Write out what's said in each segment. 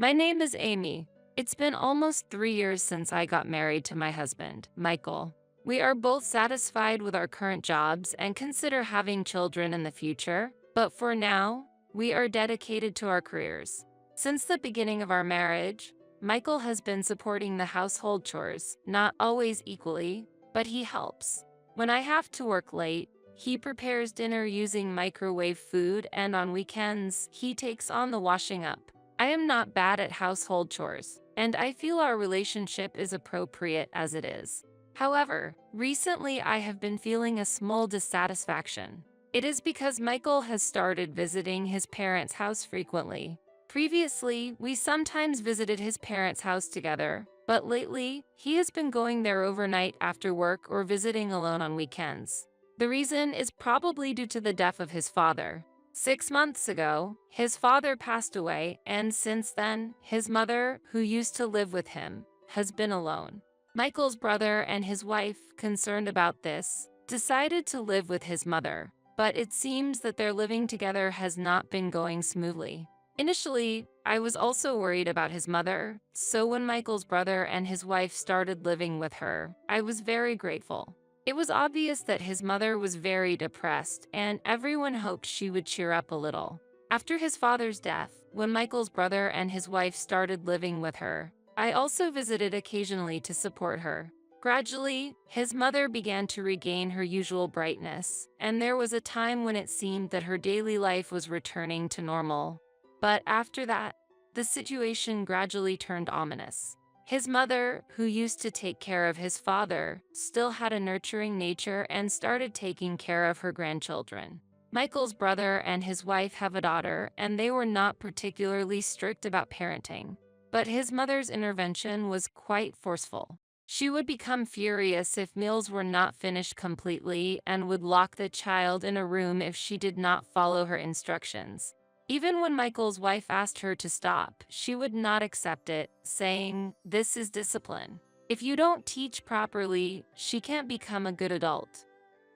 My name is Amy. It's been almost 3 years since I got married to my husband, Michael. We are both satisfied with our current jobs and consider having children in the future, but for now, we are dedicated to our careers. Since the beginning of our marriage, Michael has been supporting the household chores, not always equally, but he helps. When I have to work late, he prepares dinner using microwave food, and on weekends, he takes on the washing up. I am not bad at household chores, and I feel our relationship is appropriate as it is. However, recently I have been feeling a small dissatisfaction. It is because Michael has started visiting his parents' house frequently. Previously, we sometimes visited his parents' house together, but lately, he has been going there overnight after work or visiting alone on weekends. The reason is probably due to the death of his father. 6 months ago, his father passed away, and since then, his mother, who used to live with him, has been alone. Michael's brother and his wife, concerned about this, decided to live with his mother, but it seems that their living together has not been going smoothly. Initially, I was also worried about his mother, so when Michael's brother and his wife started living with her, I was very grateful. It was obvious that his mother was very depressed, and everyone hoped she would cheer up a little. After his father's death, when Michael's brother and his wife started living with her, I also visited occasionally to support her. Gradually, his mother began to regain her usual brightness, and there was a time when it seemed that her daily life was returning to normal. But after that, the situation gradually turned ominous. His mother, who used to take care of his father, still had a nurturing nature and started taking care of her grandchildren. Michael's brother and his wife have a daughter, and they were not particularly strict about parenting. But his mother's intervention was quite forceful. She would become furious if meals were not finished completely and would lock the child in a room if she did not follow her instructions. Even when Michael's wife asked her to stop, she would not accept it, saying, "This is discipline. If you don't teach properly, she can't become a good adult."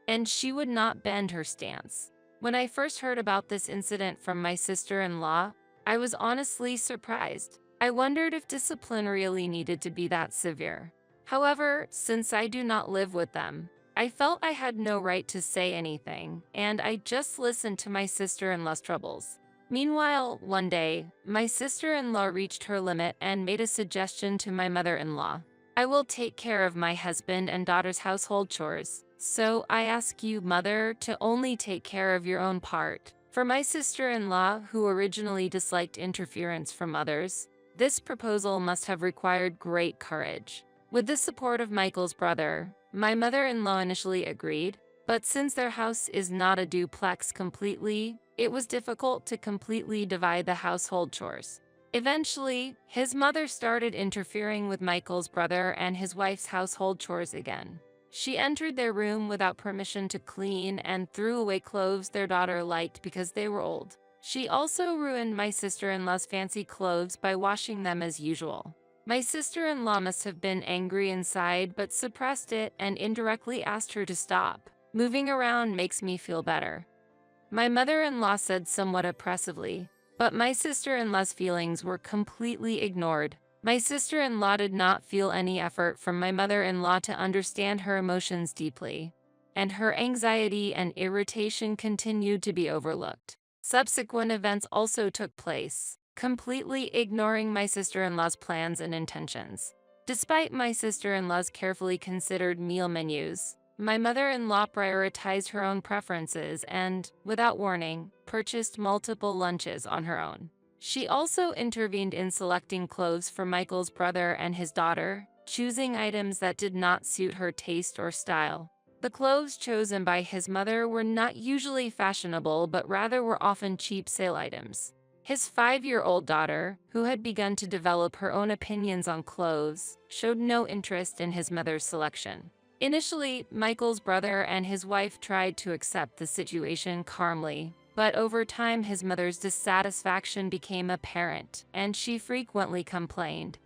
And she would not bend her stance. When I first heard about this incident from my sister-in-law, I was honestly surprised. I wondered if discipline really needed to be that severe. However, since I do not live with them, I felt I had no right to say anything, and I just listened to my sister-in-law's troubles. Meanwhile, one day, my sister-in-law reached her limit and made a suggestion to my mother-in-law. "I will take care of my husband and daughter's household chores, so I ask you, mother, to only take care of your own part." For my sister-in-law, who originally disliked interference from others, this proposal must have required great courage. With the support of Michael's brother, my mother-in-law initially agreed, but since their house is not a duplex completely, it was difficult to completely divide the household chores. Eventually, his mother started interfering with Michael's brother and his wife's household chores again. She entered their room without permission to clean and threw away clothes their daughter liked because they were old. She also ruined my sister-in-law's fancy clothes by washing them as usual. My sister-in-law must have been angry inside but suppressed it and indirectly asked her to stop. "Moving around makes me feel better," my mother-in-law said somewhat oppressively, but my sister-in-law's feelings were completely ignored. My sister-in-law did not feel any effort from my mother-in-law to understand her emotions deeply, and her anxiety and irritation continued to be overlooked. Subsequent events also took place, completely ignoring my sister-in-law's plans and intentions. Despite my sister-in-law's carefully considered meal menus, my mother-in-law prioritized her own preferences and, without warning, purchased multiple lunches on her own. She also intervened in selecting clothes for Michael's brother and his daughter, choosing items that did not suit her taste or style. The clothes chosen by his mother were not usually fashionable but rather were often cheap sale items. His 5-year-old daughter, who had begun to develop her own opinions on clothes, showed no interest in his mother's selection. Initially, Michael's brother and his wife tried to accept the situation calmly, but over time his mother's dissatisfaction became apparent, and she frequently complained,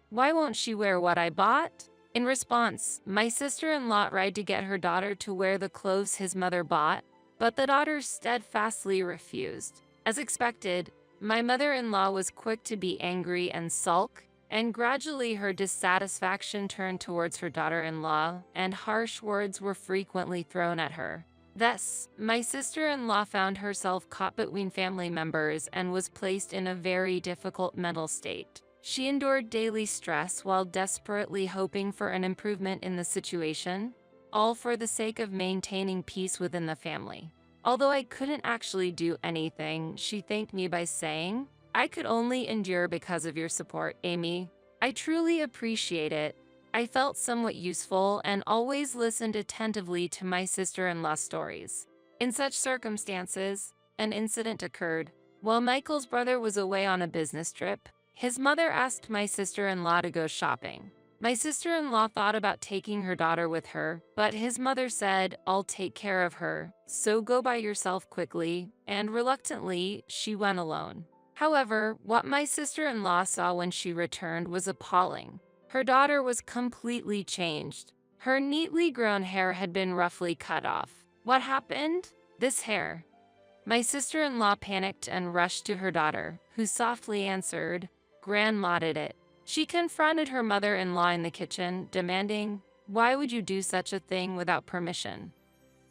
"Why won't she wear what I bought?" In response, my sister-in-law tried to get her daughter to wear the clothes his mother bought, but the daughter steadfastly refused. As expected, My mother-in-law was quick to be angry and sulk, and gradually her dissatisfaction turned towards her daughter-in-law, and harsh words were frequently thrown at her. Thus, my sister-in-law found herself caught between family members and was placed in a very difficult mental state. She endured daily stress while desperately hoping for an improvement in the situation, all for the sake of maintaining peace within the family. Although I couldn't actually do anything, she thanked me by saying, "I could only endure because of your support, Amy. I truly appreciate it." I felt somewhat useful and always listened attentively to my sister-in-law's stories. In such circumstances, an incident occurred. While Michael's brother was away on a business trip, his mother asked my sister-in-law to go shopping. My sister-in-law thought about taking her daughter with her, but his mother said, "I'll take care of her, so go by yourself quickly," and reluctantly, she went alone. However, what my sister-in-law saw when she returned was appalling. Her daughter was completely changed. Her neatly grown hair had been roughly cut off. What happened? This hair. My sister-in-law panicked and rushed to her daughter, who softly answered, "Grandma did it." She confronted her mother-in-law in the kitchen, demanding, "Why would you do such a thing without permission?"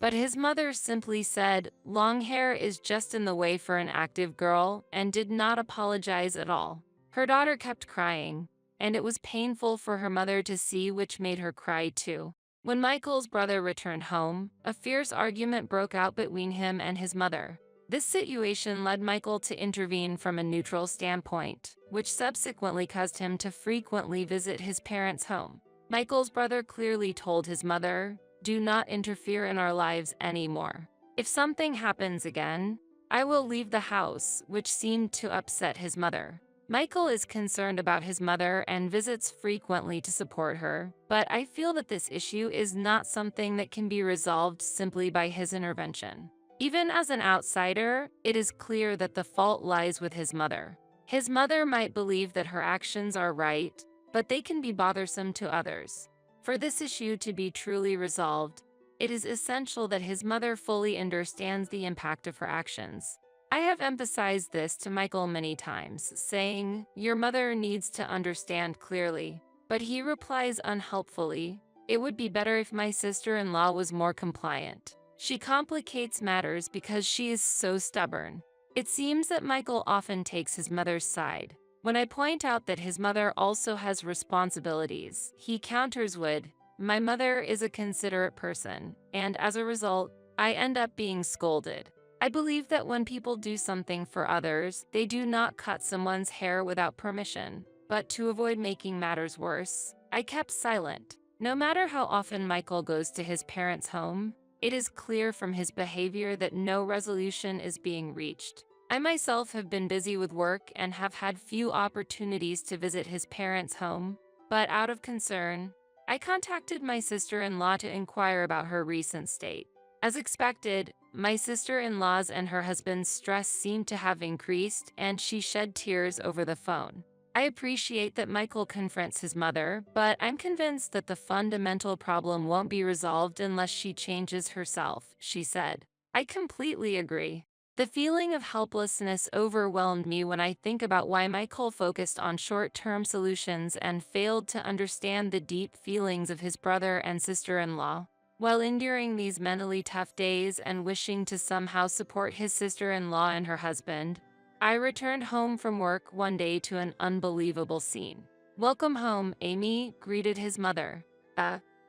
But his mother simply said, "Long hair is just in the way for an active girl," and did not apologize at all. Her daughter kept crying, and it was painful for her mother to see, which made her cry too. When Michael's brother returned home, a fierce argument broke out between him and his mother. This situation led Michael to intervene from a neutral standpoint, which subsequently caused him to frequently visit his parents' home. Michael's brother clearly told his mother, "Do not interfere in our lives anymore. If something happens again, I will leave the house," which seemed to upset his mother. Michael is concerned about his mother and visits frequently to support her, but I feel that this issue is not something that can be resolved simply by his intervention. Even as an outsider, it is clear that the fault lies with his mother. His mother might believe that her actions are right, but they can be bothersome to others. For this issue to be truly resolved, it is essential that his mother fully understands the impact of her actions. I have emphasized this to Michael many times, saying, "Your mother needs to understand clearly," but he replies unhelpfully, "It would be better if my sister-in-law was more compliant. She complicates matters because she is so stubborn." It seems that Michael often takes his mother's side. When I point out that his mother also has responsibilities, he counters with, "My mother is a considerate person, and as a result, I end up being scolded." I believe that when people do something for others, they do not cut someone's hair without permission. But to avoid making matters worse, I kept silent. No matter how often Michael goes to his parents' home, it is clear from his behavior that no resolution is being reached. I myself have been busy with work and have had few opportunities to visit his parents' home, but out of concern, I contacted my sister-in-law to inquire about her recent state. As expected, my sister-in-law's and her husband's stress seemed to have increased, and she shed tears over the phone. I appreciate that Michael confronts his mother, but I'm convinced that the fundamental problem won't be resolved unless she changes herself, she said. I completely agree. The feeling of helplessness overwhelmed me when I think about why Michael focused on short-term solutions and failed to understand the deep feelings of his brother and sister-in-law. While enduring these mentally tough days and wishing to somehow support his sister-in-law and her husband, I returned home from work one day to an unbelievable scene. "Welcome home, Amy," greeted his mother.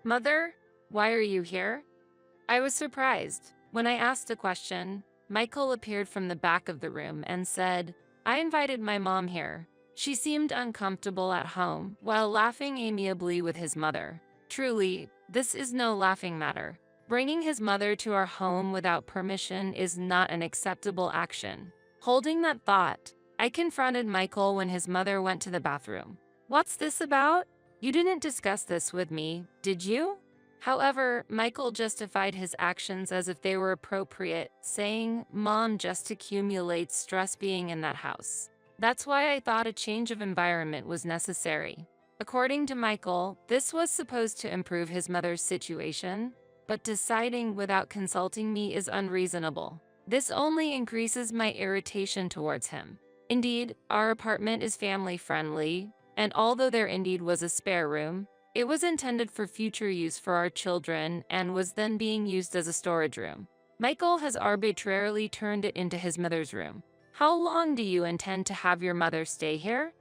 Mother? Why are you here?" I was surprised. When I asked a question, Michael appeared from the back of the room and said, "I invited my mom here." She seemed uncomfortable at home, while laughing amiably with his mother. Truly, this is no laughing matter. Bringing his mother to our home without permission is not an acceptable action. Holding that thought, I confronted Michael when his mother went to the bathroom. "What's this about? You didn't discuss this with me, did you?" However, Michael justified his actions as if they were appropriate, saying, "Mom just accumulates stress being in that house. That's why I thought a change of environment was necessary." According to Michael, this was supposed to improve his mother's situation, but deciding without consulting me is unreasonable. This only increases my irritation towards him. Indeed, our apartment is family-friendly, and although there indeed was a spare room, it was intended for future use for our children and was then being used as a storage room. Michael has arbitrarily turned it into his mother's room. How long do you intend to have your mother stay here?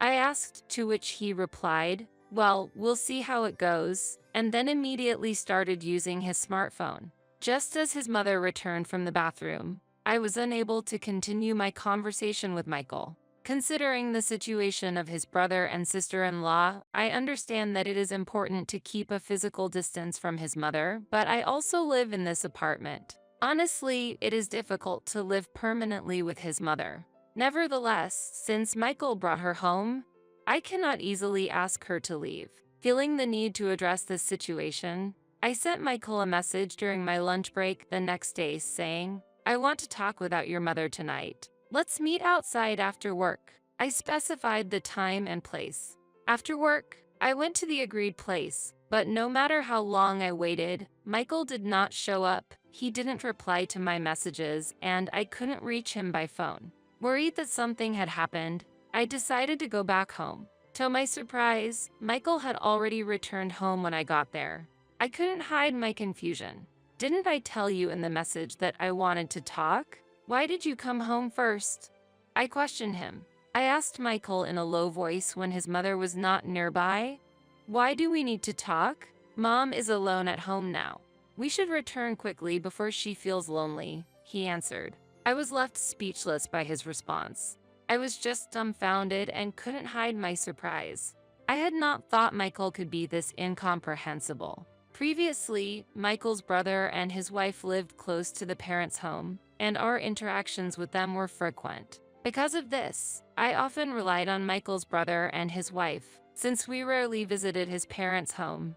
I asked, to which he replied, well, we'll see how it goes, and then immediately started using his smartphone. Just as his mother returned from the bathroom, I was unable to continue my conversation with Michael. Considering the situation of his brother and sister-in-law, I understand that it is important to keep a physical distance from his mother, but I also live in this apartment. Honestly, it is difficult to live permanently with his mother. Nevertheless, since Michael brought her home, I cannot easily ask her to leave. Feeling the need to address this situation, I sent Michael a message during my lunch break the next day saying, I want to talk without your mother tonight. Let's meet outside after work. I specified the time and place. After work, I went to the agreed place, but no matter how long I waited, Michael did not show up. He didn't reply to my messages, and I couldn't reach him by phone. Worried that something had happened, I decided to go back home. To my surprise, Michael had already returned home when I got there. I couldn't hide my confusion. Didn't I tell you in the message that I wanted to talk? Why did you come home first? I questioned him. I asked Michael in a low voice when his mother was not nearby. Why do we need to talk? Mom is alone at home now. We should return quickly before she feels lonely, he answered. I was left speechless by his response. I was just dumbfounded and couldn't hide my surprise. I had not thought Michael could be this incomprehensible. Previously, Michael's brother and his wife lived close to the parents' home, and our interactions with them were frequent. Because of this, I often relied on Michael's brother and his wife, since we rarely visited his parents' home.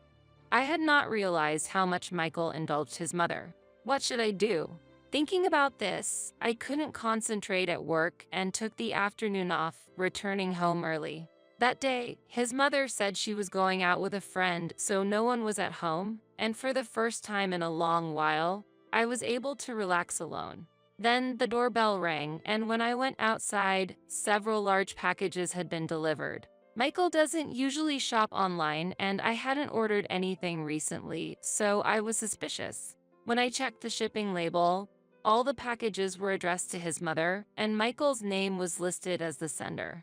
I had not realized how much Michael indulged his mother. What should I do? Thinking about this, I couldn't concentrate at work and took the afternoon off, returning home early. That day, his mother said she was going out with a friend, so no one was at home, and for the first time in a long while, I was able to relax alone. Then the doorbell rang, and when I went outside, several large packages had been delivered. Michael doesn't usually shop online, and I hadn't ordered anything recently, so I was suspicious. When I checked the shipping label, all the packages were addressed to his mother, and Michael's name was listed as the sender.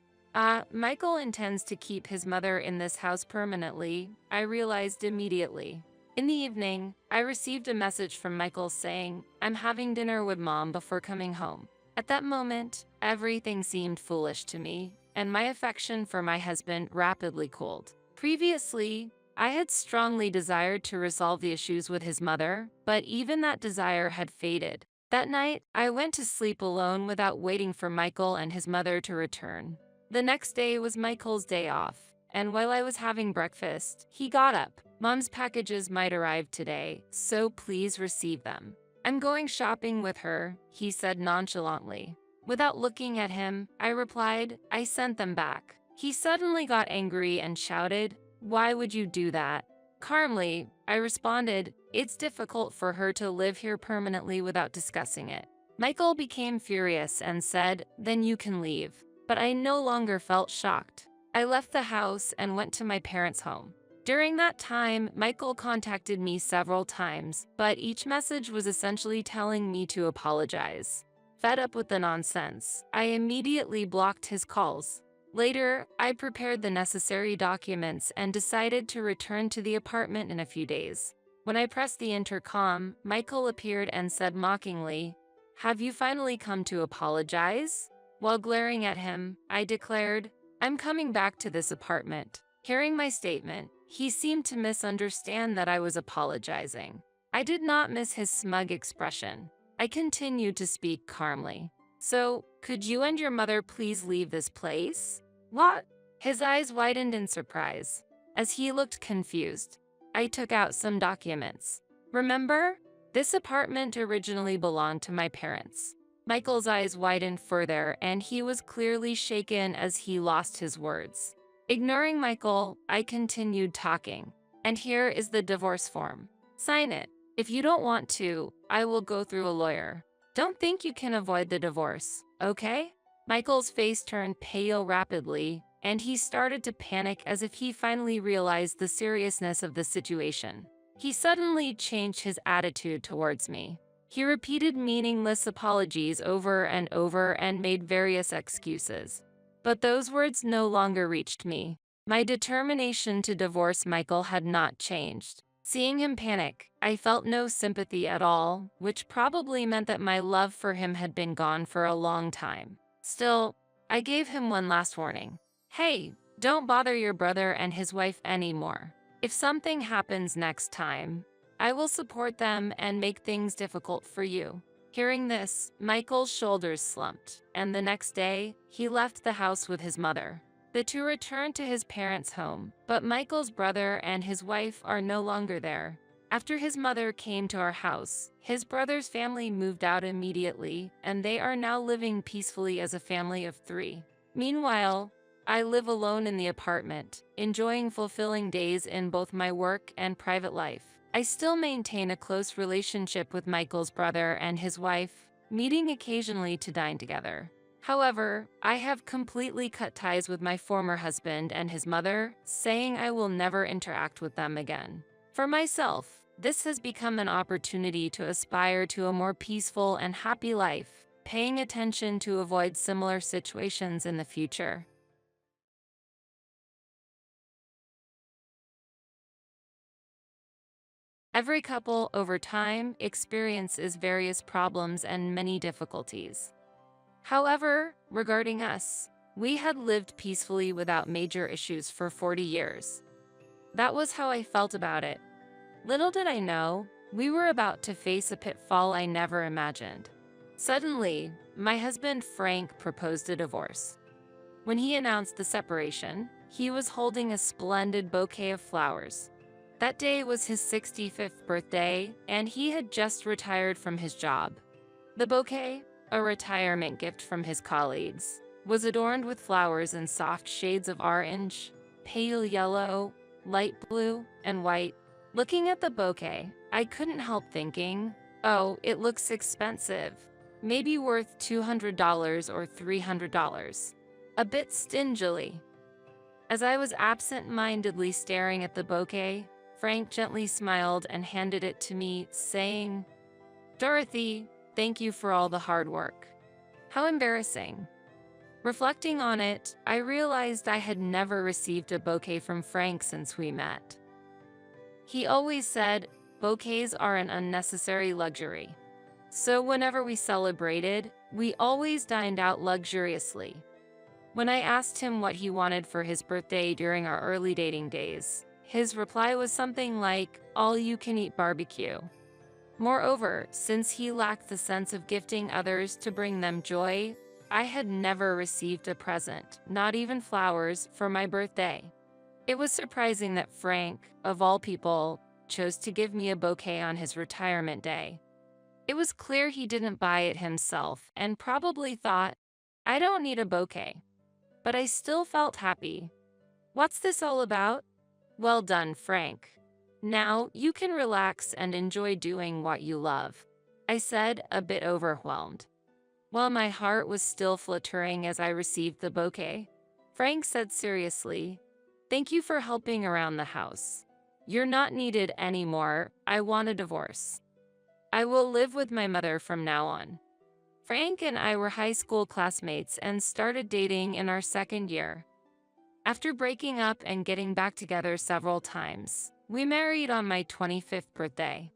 Michael intends to keep his mother in this house permanently, I realized immediately. In the evening, I received a message from Michael saying, I'm having dinner with Mom before coming home. At that moment, everything seemed foolish to me, and my affection for my husband rapidly cooled. Previously, I had strongly desired to resolve the issues with his mother, but even that desire had faded. That night, I went to sleep alone without waiting for Michael and his mother to return. The next day was Michael's day off, and while I was having breakfast, he got up. Mom's packages might arrive today, so please receive them. I'm going shopping with her, he said nonchalantly. Without looking at him, I replied, I sent them back. He suddenly got angry and shouted, why would you do that? Calmly, I responded, it's difficult for her to live here permanently without discussing it. Michael became furious and said, then you can leave. But I no longer felt shocked. I left the house and went to my parents' home. During that time, Michael contacted me several times, but each message was essentially telling me to apologize. Fed up with the nonsense, I immediately blocked his calls. Later, I prepared the necessary documents and decided to return to the apartment in a few days. When I pressed the intercom, Michael appeared and said mockingly, have you finally come to apologize? While glaring at him, I declared, I'm coming back to this apartment. Hearing my statement, he seemed to misunderstand that I was apologizing. I did not miss his smug expression. I continued to speak calmly. So, could you and your mother please leave this place? What? His eyes widened in surprise. As he looked confused, I took out some documents. Remember? This apartment originally belonged to my parents. Michael's eyes widened further, and he was clearly shaken as he lost his words. Ignoring Michael, I continued talking. And here is the divorce form. Sign it. If you don't want to, I will go through a lawyer. Don't think you can avoid the divorce, okay? Michael's face turned pale rapidly, and he started to panic as if he finally realized the seriousness of the situation. He suddenly changed his attitude towards me. He repeated meaningless apologies over and over and made various excuses. But those words no longer reached me. My determination to divorce Michael had not changed. Seeing him panic, I felt no sympathy at all, which probably meant that my love for him had been gone for a long time. Still, I gave him one last warning. Hey, don't bother your brother and his wife anymore. If something happens next time, I will support them and make things difficult for you. Hearing this, Michael's shoulders slumped, and the next day, he left the house with his mother. The two returned to his parents' home, but Michael's brother and his wife are no longer there. After his mother came to our house, his brother's family moved out immediately, and they are now living peacefully as a family of 3. Meanwhile, I live alone in the apartment, enjoying fulfilling days in both my work and private life. I still maintain a close relationship with Michael's brother and his wife, meeting occasionally to dine together. However, I have completely cut ties with my former husband and his mother, saying I will never interact with them again. For myself, this has become an opportunity to aspire to a more peaceful and happy life, paying attention to avoid similar situations in the future. Every couple, over time, experiences various problems and many difficulties. However, regarding us, we had lived peacefully without major issues for 40 years. That was how I felt about it. Little did I know, we were about to face a pitfall I never imagined. Suddenly, my husband Frank proposed a divorce. When he announced the separation, he was holding a splendid bouquet of flowers. That day was his 65th birthday, and he had just retired from his job. The bouquet, a retirement gift from his colleagues, was adorned with flowers in soft shades of orange, pale yellow, light blue, and white. Looking at the bouquet, I couldn't help thinking, oh, it looks expensive. Maybe worth $200 or $300. A bit stingily. As I was absent-mindedly staring at the bouquet, Frank gently smiled and handed it to me, saying, "Dorothy, thank you for all the hard work." How embarrassing. Reflecting on it, I realized I had never received a bouquet from Frank since we met. He always said, bouquets are an unnecessary luxury. So whenever we celebrated, we always dined out luxuriously. When I asked him what he wanted for his birthday during our early dating days, his reply was something like, all-you-can-eat barbecue. Moreover, since he lacked the sense of gifting others to bring them joy, I had never received a present, not even flowers, for my birthday. It was surprising that Frank, of all people, chose to give me a bouquet on his retirement day. It was clear he didn't buy it himself and probably thought, I don't need a bouquet. But I still felt happy. What's this all about? Well done, Frank. Now you can relax and enjoy doing what you love, I said, a bit overwhelmed. While my heart was still fluttering as I received the bouquet, Frank said seriously, "Thank you for helping around the house. You're not needed anymore. I want a divorce. I will live with my mother from now on." Frank and I were high school classmates and started dating in our second year. After breaking up and getting back together several times, we married on my 25th birthday.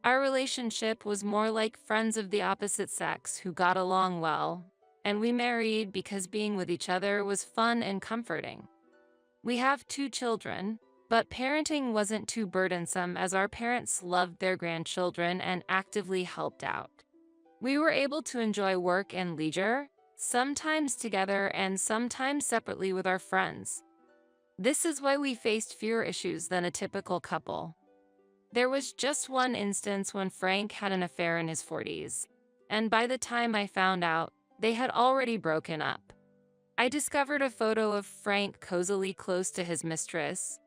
Our relationship was more like friends of the opposite sex who got along well, and we married because being with each other was fun and comforting. We have 2 children, but parenting wasn't too burdensome as our parents loved their grandchildren and actively helped out. We were able to enjoy work and leisure, sometimes together and sometimes separately with our friends. This is why we faced fewer issues than a typical couple. There was just one instance when Frank had an affair in his 40s, and by the time I found out, they had already broken up. I discovered a photo of Frank cozily close to his mistress,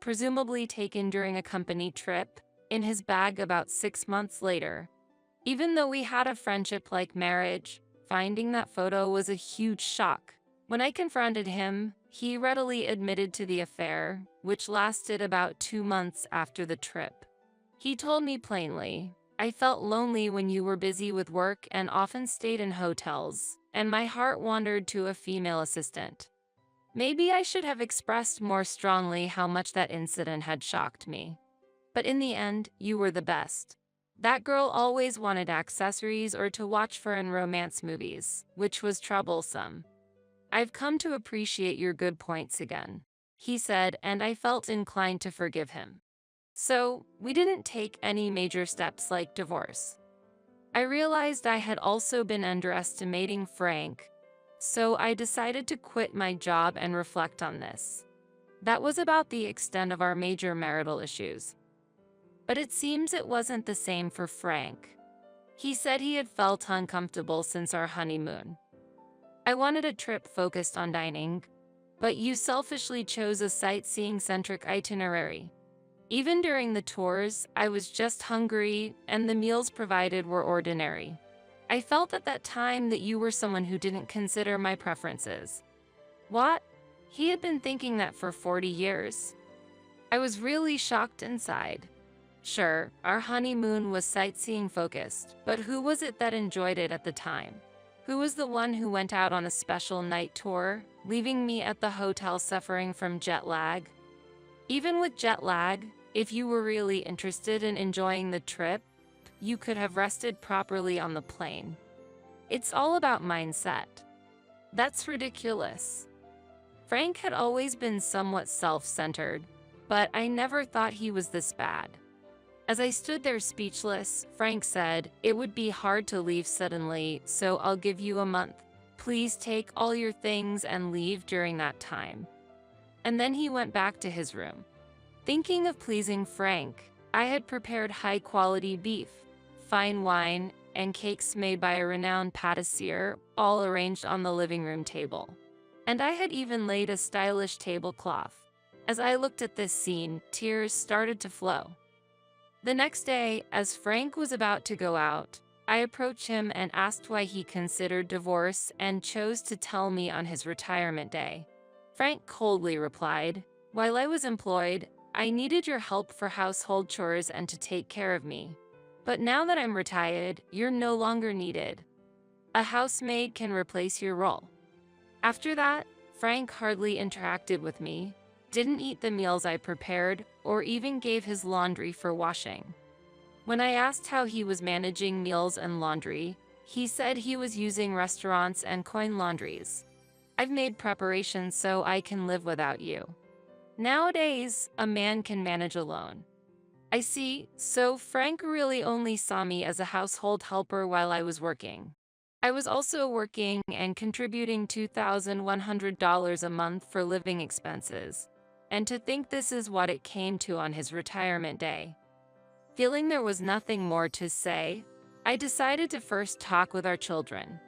presumably taken during a company trip, in his bag about 6 months later. Even though we had a friendship like marriage, finding that photo was a huge shock. When I confronted him, he readily admitted to the affair, which lasted about 2 months after the trip. He told me plainly, "I felt lonely when you were busy with work and often stayed in hotels, and my heart wandered to a female assistant." Maybe I should have expressed more strongly how much that incident had shocked me. But in the end, you were the best. That girl always wanted accessories or to watch foreign romance movies, which was troublesome. "I've come to appreciate your good points again," he said, and I felt inclined to forgive him. So, we didn't take any major steps like divorce. I realized I had also been underestimating Frank, so I decided to quit my job and reflect on this. That was about the extent of our major marital issues. But it seems it wasn't the same for Frank. He said he had felt uncomfortable since our honeymoon. "I wanted a trip focused on dining, but you selfishly chose a sightseeing-centric itinerary. Even during the tours, I was just hungry, and the meals provided were ordinary. I felt at that time that you were someone who didn't consider my preferences." What? He had been thinking that for 40 years. I was really shocked inside. Sure, our honeymoon was sightseeing-focused, but who was it that enjoyed it at the time? Who was the one who went out on a special night tour, leaving me at the hotel suffering from jet lag? Even with jet lag, if you were really interested in enjoying the trip, you could have rested properly on the plane. It's all about mindset. That's ridiculous. Frank had always been somewhat self-centered, but I never thought he was this bad. As I stood there speechless, Frank said, "It would be hard to leave suddenly, so I'll give you a month. Please take all your things and leave during that time." And then he went back to his room. Thinking of pleasing Frank, I had prepared high-quality beef, fine wine, and cakes made by a renowned pâtissier, all arranged on the living room table. And I had even laid a stylish tablecloth. As I looked at this scene, tears started to flow. The next day, as Frank was about to go out, I approached him and asked why he considered divorce and chose to tell me on his retirement day. Frank coldly replied, "While I was employed, I needed your help for household chores and to take care of me. But now that I'm retired, you're no longer needed. A housemaid can replace your role." After that, Frank hardly interacted with me, didn't eat the meals I prepared, or even gave his laundry for washing. When I asked how he was managing meals and laundry, he said he was using restaurants and coin laundries. "I've made preparations so I can live without you." Nowadays, a man can manage alone. I see, so Frank really only saw me as a household helper while I was working. I was also working and contributing $2,100 a month for living expenses. And to think this is what it came to on his retirement day. Feeling there was nothing more to say, I decided to first talk with our children.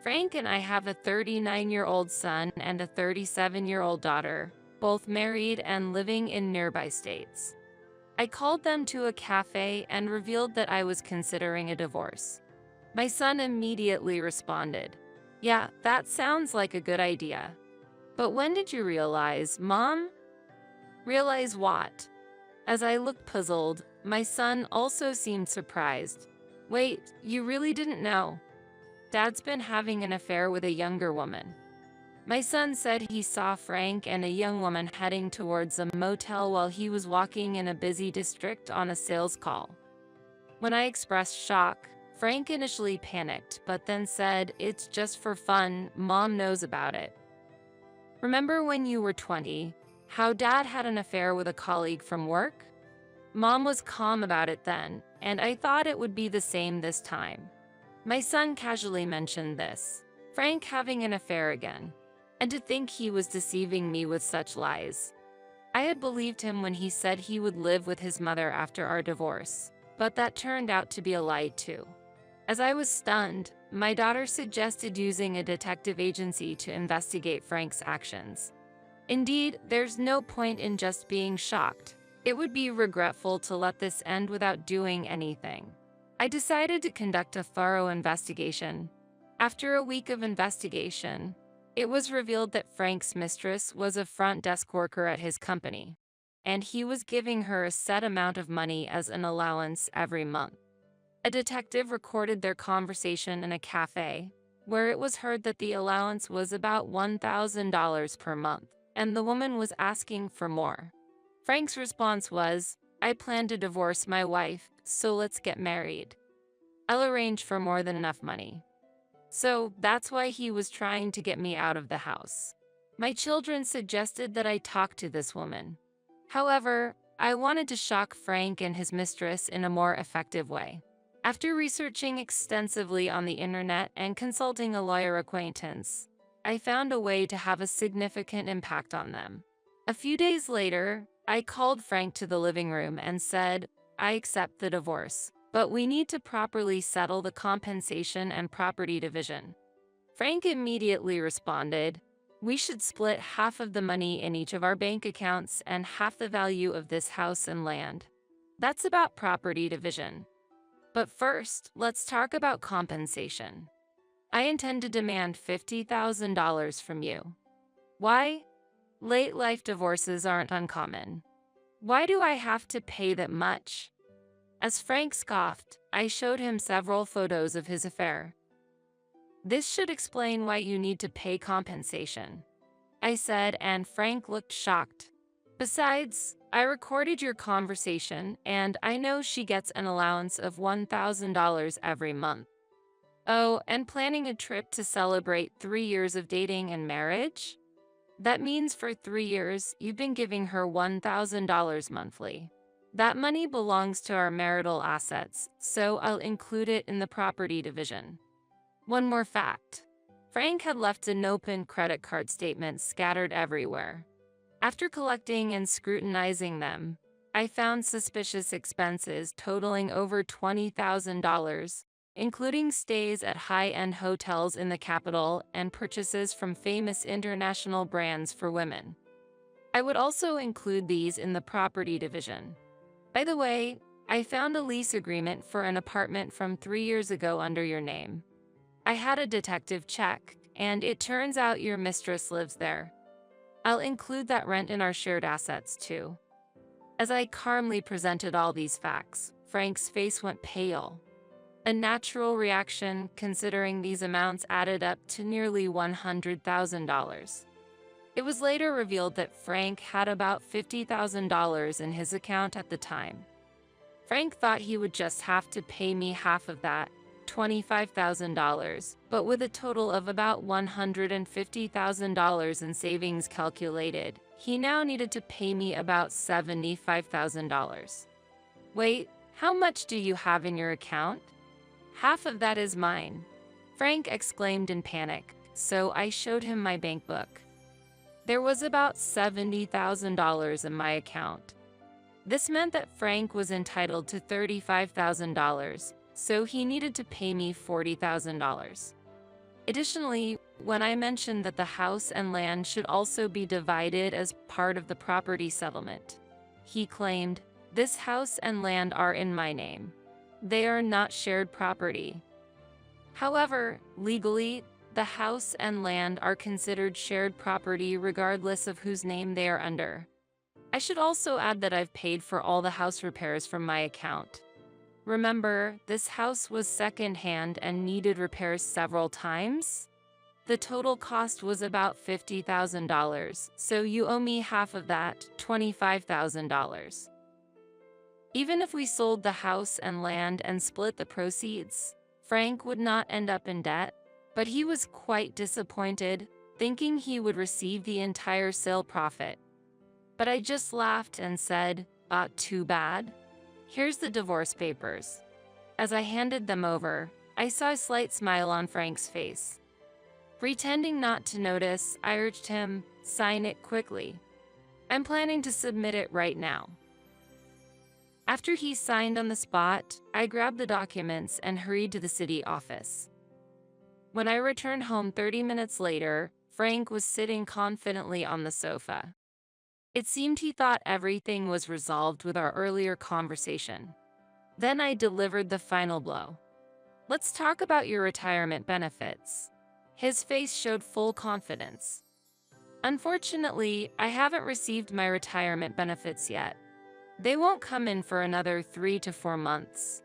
Frank and I have a 39-year-old son and a 37-year-old daughter, both married and living in nearby states. I called them to a cafe and revealed that I was considering a divorce. My son immediately responded, "Yeah, that sounds like a good idea. But when did you realize, Mom?" "Realize what?" As I looked puzzled, my son also seemed surprised. "Wait, you really didn't know? Dad's been having an affair with a younger woman." My son said he saw Frank and a young woman heading towards a motel while he was walking in a busy district on a sales call. When I expressed shock, Frank initially panicked, but then said, "It's just for fun, Mom knows about it." "Remember when you were 20, how Dad had an affair with a colleague from work?" Mom was calm about it then, and I thought it would be the same this time. My son casually mentioned this, Frank having an affair again. And to think he was deceiving me with such lies. I had believed him when he said he would live with his mother after our divorce, but that turned out to be a lie too. As I was stunned, my daughter suggested using a detective agency to investigate Frank's actions. Indeed, there's no point in just being shocked. It would be regretful to let this end without doing anything. I decided to conduct a thorough investigation. After a week of investigation, it was revealed that Frank's mistress was a front desk worker at his company, and he was giving her a set amount of money as an allowance every month. A detective recorded their conversation in a cafe, where it was heard that the allowance was about $1,000 per month, and the woman was asking for more. Frank's response was, "I plan to divorce my wife, so let's get married. I'll arrange for more than enough money." So that's why he was trying to get me out of the house. My children suggested that I talk to this woman. However, I wanted to shock Frank and his mistress in a more effective way. After researching extensively on the internet and consulting a lawyer acquaintance, I found a way to have a significant impact on them. A few days later, I called Frank to the living room and said, "I accept the divorce, but we need to properly settle the compensation and property division." Frank immediately responded, "We should split half of the money in each of our bank accounts and half the value of this house and land. That's about property division. But first, let's talk about compensation. I intend to demand $50,000 from you." Why? Late life divorces aren't uncommon. Why do I have to pay that much? As Frank scoffed, I showed him several photos of his affair. "This should explain why you need to pay compensation," I said, and Frank looked shocked. "Besides, I recorded your conversation, and I know she gets an allowance of $1,000 every month. Oh, and planning a trip to celebrate 3 years of dating and marriage? That means for 3 years, you've been giving her $1,000 monthly. That money belongs to our marital assets, so I'll include it in the property division." One more fact. Frank had left an open credit card statement scattered everywhere. After collecting and scrutinizing them, I found suspicious expenses totaling over $20,000, including stays at high-end hotels in the capital and purchases from famous international brands for women. I would also include these in the property division. By the way, I found a lease agreement for an apartment from 3 years ago under your name. I had a detective check, and it turns out your mistress lives there. I'll include that rent in our shared assets too. As I calmly presented all these facts, Frank's face went pale. A natural reaction considering these amounts added up to nearly $100,000. It was later revealed that Frank had about $50,000 in his account at the time. Frank thought he would just have to pay me half of that, $25,000, but with a total of about $150,000 in savings calculated, he now needed to pay me about $75,000. "Wait, how much do you have in your account?" "Half of that is mine," Frank exclaimed in panic, so I showed him my bank book. There was about $70,000 in my account. This meant that Frank was entitled to $35,000, so he needed to pay me $40,000. Additionally, when I mentioned that the house and land should also be divided as part of the property settlement, he claimed, "This house and land are in my name. They are not shared property." However, legally, the house and land are considered shared property regardless of whose name they are under. I should also add that I've paid for all the house repairs from my account. Remember, this house was second-hand and needed repairs several times? The total cost was about $50,000, so you owe me half of that, $25,000. Even if we sold the house and land and split the proceeds, Frank would not end up in debt, but he was quite disappointed, thinking he would receive the entire sale profit. But I just laughed and said, "Too bad. Here's the divorce papers." As I handed them over, I saw a slight smile on Frank's face. Pretending not to notice, I urged him, "Sign it quickly. I'm planning to submit it right now." After he signed on the spot, I grabbed the documents and hurried to the city office. When I returned home 30 minutes later, Frank was sitting confidently on the sofa. It seemed he thought everything was resolved with our earlier conversation. Then I delivered the final blow. Let's talk about your retirement benefits. His face showed full confidence. Unfortunately, I haven't received my retirement benefits yet. They won't come in for another 3 to 4 months.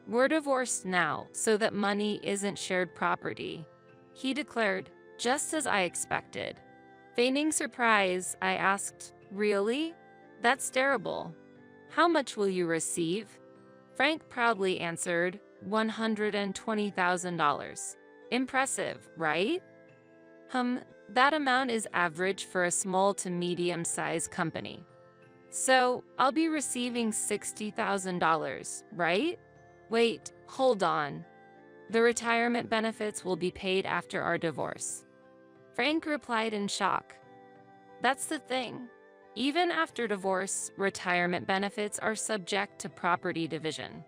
We're divorced now, so that money isn't shared property, he declared, just as I expected. Feigning surprise, I asked, "Really? That's terrible. How much will you receive?" Frank proudly answered, $120,000. Impressive, right? That amount is average for a small to medium-sized company. So, I'll be receiving $60,000, right? Wait, hold on. The retirement benefits will be paid after our divorce. Frank replied in shock. That's the thing. Even after divorce, retirement benefits are subject to property division.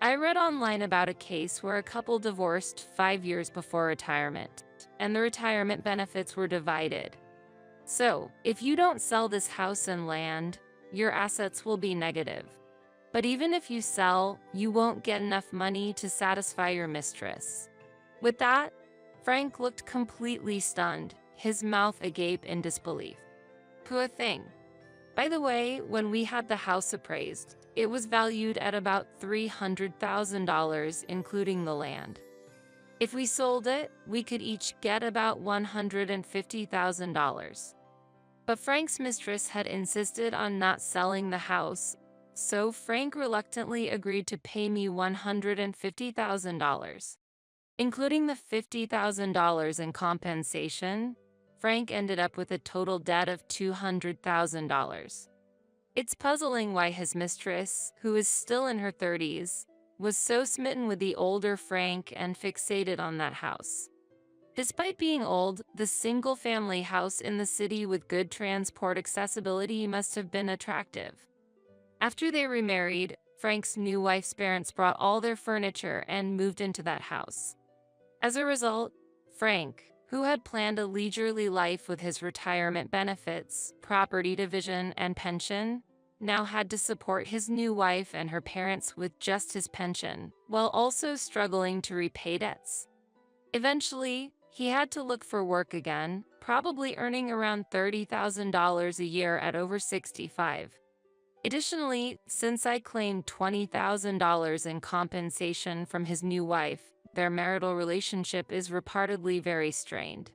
I read online about a case where a couple divorced 5 years before retirement, and the retirement benefits were divided. So, if you don't sell this house and land, your assets will be negative. But even if you sell, you won't get enough money to satisfy your mistress. With that, Frank looked completely stunned, his mouth agape in disbelief. Poor thing. By the way, when we had the house appraised, it was valued at about $300,000, including the land. If we sold it, we could each get about $150,000. But Frank's mistress had insisted on not selling the house, so Frank reluctantly agreed to pay me $150,000. Including the $50,000 in compensation, Frank ended up with a total debt of $200,000. It's puzzling why his mistress, who is still in her 30s, was so smitten with the older Frank and fixated on that house. Despite being old, the single-family house in the city with good transport accessibility must have been attractive. After they remarried, Frank's new wife's parents brought all their furniture and moved into that house. As a result, Frank, who had planned a leisurely life with his retirement benefits, property division, and pension, now had to support his new wife and her parents with just his pension, while also struggling to repay debts. Eventually, he had to look for work again, probably earning around $30,000 a year at over 65. Additionally, since I claimed $20,000 in compensation from his new wife, their marital relationship is reportedly very strained.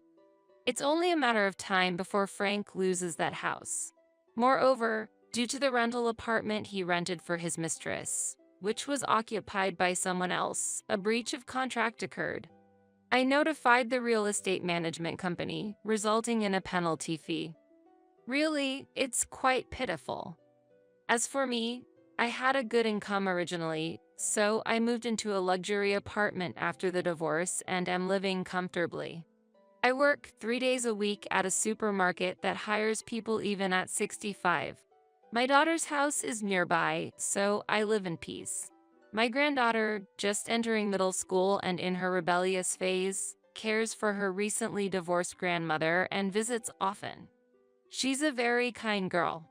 It's only a matter of time before Frank loses that house. Moreover, due to the rental apartment he rented for his mistress, which was occupied by someone else, a breach of contract occurred. I notified the real estate management company, resulting in a penalty fee. Really, it's quite pitiful. As for me, I had a good income originally, so I moved into a luxury apartment after the divorce and am living comfortably. I work 3 days a week at a supermarket that hires people even at 65. My daughter's house is nearby, so I live in peace. My granddaughter, just entering middle school and in her rebellious phase, cares for her recently divorced grandmother and visits often. She's a very kind girl.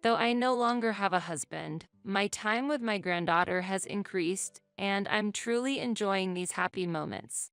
Though I no longer have a husband, my time with my granddaughter has increased, and I'm truly enjoying these happy moments.